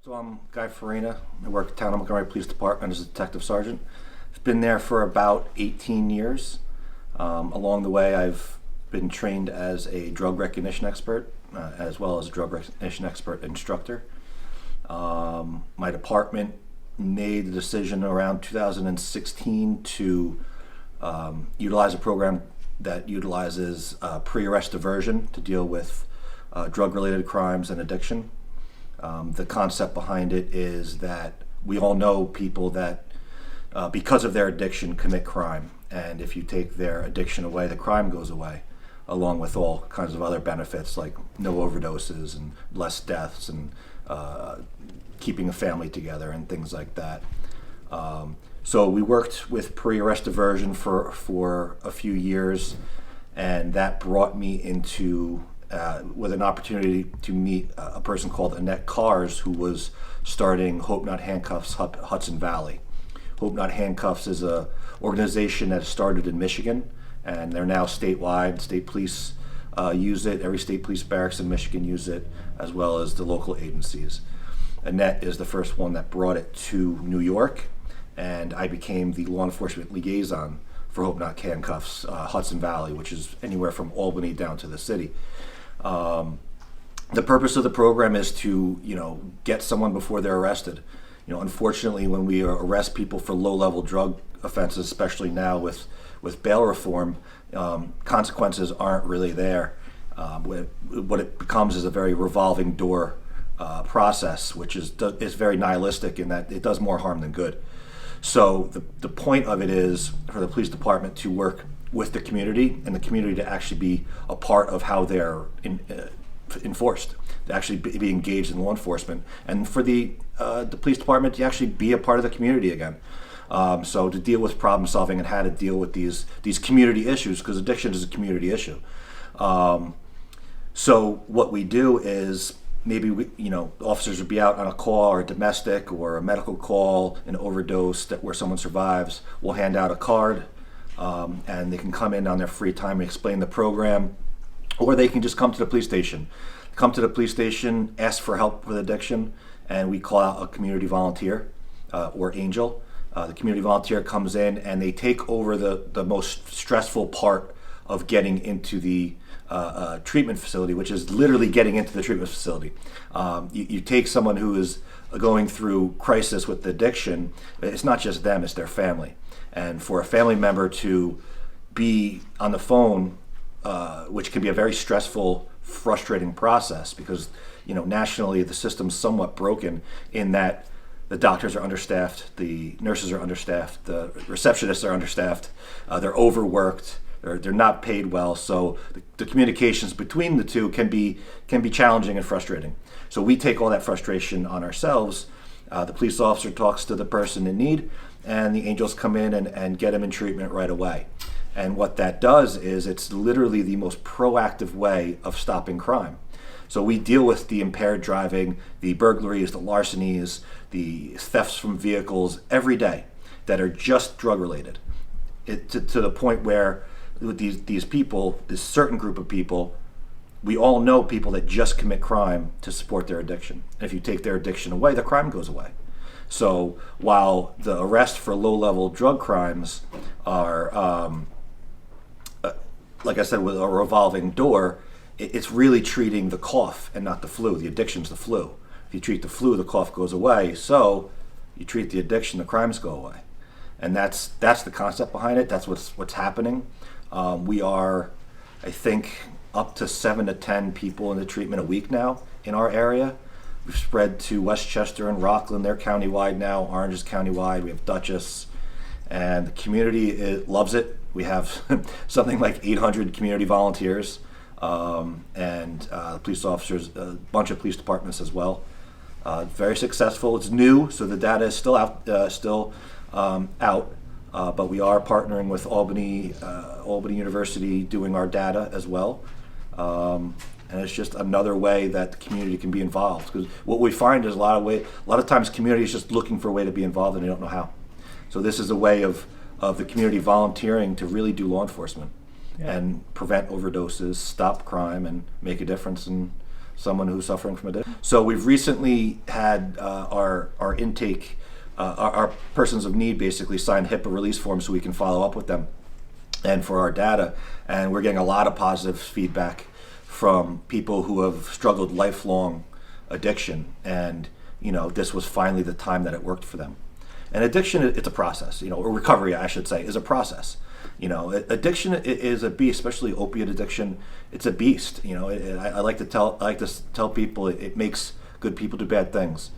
So I'm Guy Farina. I work at Town of Montgomery Police Department as a detective sergeant. I've been there for about 18 years. Along the way, I've been trained as a drug recognition expert, as well as a drug recognition expert instructor. My department made the decision around 2016 to utilize a program that utilizes pre-arrest diversion to deal with drug-related crimes and addiction. The concept behind it is that we all know people that, because of their addiction, commit crime. And if you take their addiction away, the crime goes away, along with all kinds of other benefits like no overdoses and less deaths and keeping a family together and things like that. So we worked with pre-arrest diversion for a few years, and that brought me into with an opportunity to meet a person called Annette Cars, who was starting Hope Not Handcuffs Hudson Valley. Hope Not Handcuffs is a organization that started in Michigan, and they're now statewide. State police use it. Every state police barracks in Michigan use it, as well as the local agencies. Annette is the first one that brought it to New York, and I became the law enforcement liaison for Hope Not Handcuffs Hudson Valley, which is anywhere from Albany down to the city. The purpose of the program is to, get someone before they're arrested. Unfortunately, when we arrest people for low-level drug offenses, especially now with bail reform, consequences aren't really there. What it becomes is a very revolving door process, which is very nihilistic in that it does more harm than good. So the point of it is for the police department to work with the community, and the community to actually be a part of how they're enforced, to actually be engaged in law enforcement, and for the police department to actually be a part of the community again. So to deal with problem solving and how to deal with these community issues, because addiction is a community issue. So what we do is maybe officers would be out on a call or a domestic or a medical call, an overdose where someone survives. We'll hand out a card. And they can come in on their free time and explain the program, or they can just come to the police station. Come to the police station, ask for help with addiction, and we call out a community volunteer or angel. The community volunteer comes in and they take over the most stressful part of getting into the treatment facility, which is literally getting into the treatment facility. You take someone who is going through crisis with addiction, it's not just them, it's their family. And for a family member to be on the phone, which can be a very stressful, frustrating process, because nationally the system's somewhat broken in that the doctors are understaffed, the nurses are understaffed, the receptionists are understaffed, they're overworked, they're not paid well. So the communications between the two can be challenging and frustrating. So we take all that frustration on ourselves. The police officer talks to the person in need, and the angels come in and get them in treatment right away. And what that does is it's literally the most proactive way of stopping crime. So we deal with the impaired driving, the burglaries, the larcenies, the thefts from vehicles every day that are just drug related. To the point where with these people, this certain group of people, we all know people that just commit crime to support their addiction. And if you take their addiction away, the crime goes away. So while the arrest for low-level drug crimes are, like I said, with a revolving door, it's really treating the cough and not the flu. The addiction's the flu. If you treat the flu, the cough goes away. So you treat the addiction, the crimes go away. And that's the concept behind it. That's what's happening. We are, I think, up to 7 to 10 people in the treatment a week now in our area. We've spread to Westchester and Rockland. They're countywide now. Orange is countywide. We have Dutchess. And the community loves it. We have something like 800 community volunteers and police officers, a bunch of police departments as well. Very successful. It's new, so the data is still out. But we are partnering with Albany University doing our data as well. And it's just another way that the community can be involved. Because what we find is a lot of times community is just looking for a way to be involved and they don't know how. So this is a way of the community volunteering to really do law enforcement and prevent overdoses, stop crime, and make a difference in someone who's suffering from addiction. So we've recently had our intake, our persons of need basically sign HIPAA release forms so we can follow up with them and for our data. And we're getting a lot of positive feedback from people who have struggled lifelong addiction. And, this was finally the time that it worked for them. And addiction, it's a process, or recovery, I should say, is a process. Addiction is a beast, especially opiate addiction. It's a beast. I like to tell people it makes good people do bad things,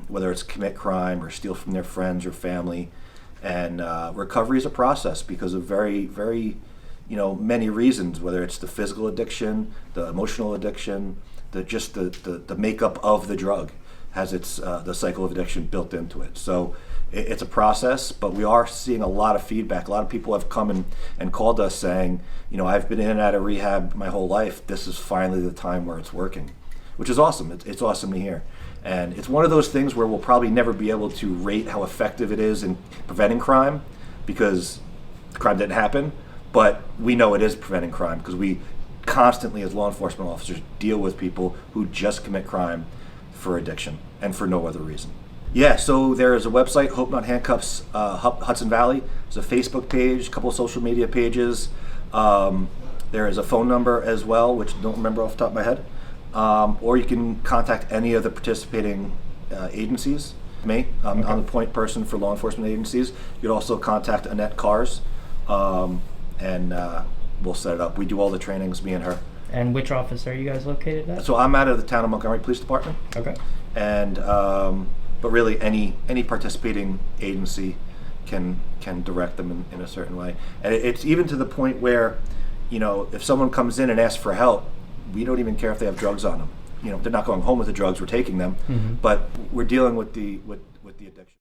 whether it's commit crime or steal from their friends or family. And recovery is a process because of very, very, many reasons. Whether it's the physical addiction, the emotional addiction, the makeup of the drug has the cycle of addiction built into it. So it's a process, but we are seeing a lot of feedback. A lot of people have come and called us saying, I've been in and out of rehab my whole life. This is finally the time where it's working, which is awesome. It's awesome to hear. And it's one of those things where we'll probably never be able to rate how effective it is in preventing crime because crime didn't happen, but we know it is preventing crime because we constantly, as law enforcement officers, deal with people who just commit crime for addiction and for no other reason. Yeah, so there is a website, Hope Not Handcuffs, Hudson Valley. There's a Facebook page, a couple of social media pages. There is a phone number as well, which I don't remember off the top of my head. Or you can contact any of the participating agencies. Me, I'm the point person for law enforcement agencies. You can also contact Annette Cars, and we'll set it up. We do all the trainings, me and her. And which office are you guys located at? So I'm out of the town of Montgomery Police Department. Okay. And but really any participating agency can direct them in a certain way. And it's even to the point where, if someone comes in and asks for help, we don't even care if they have drugs on them. They're not going home with the drugs, we're taking them, but we're dealing with the addiction.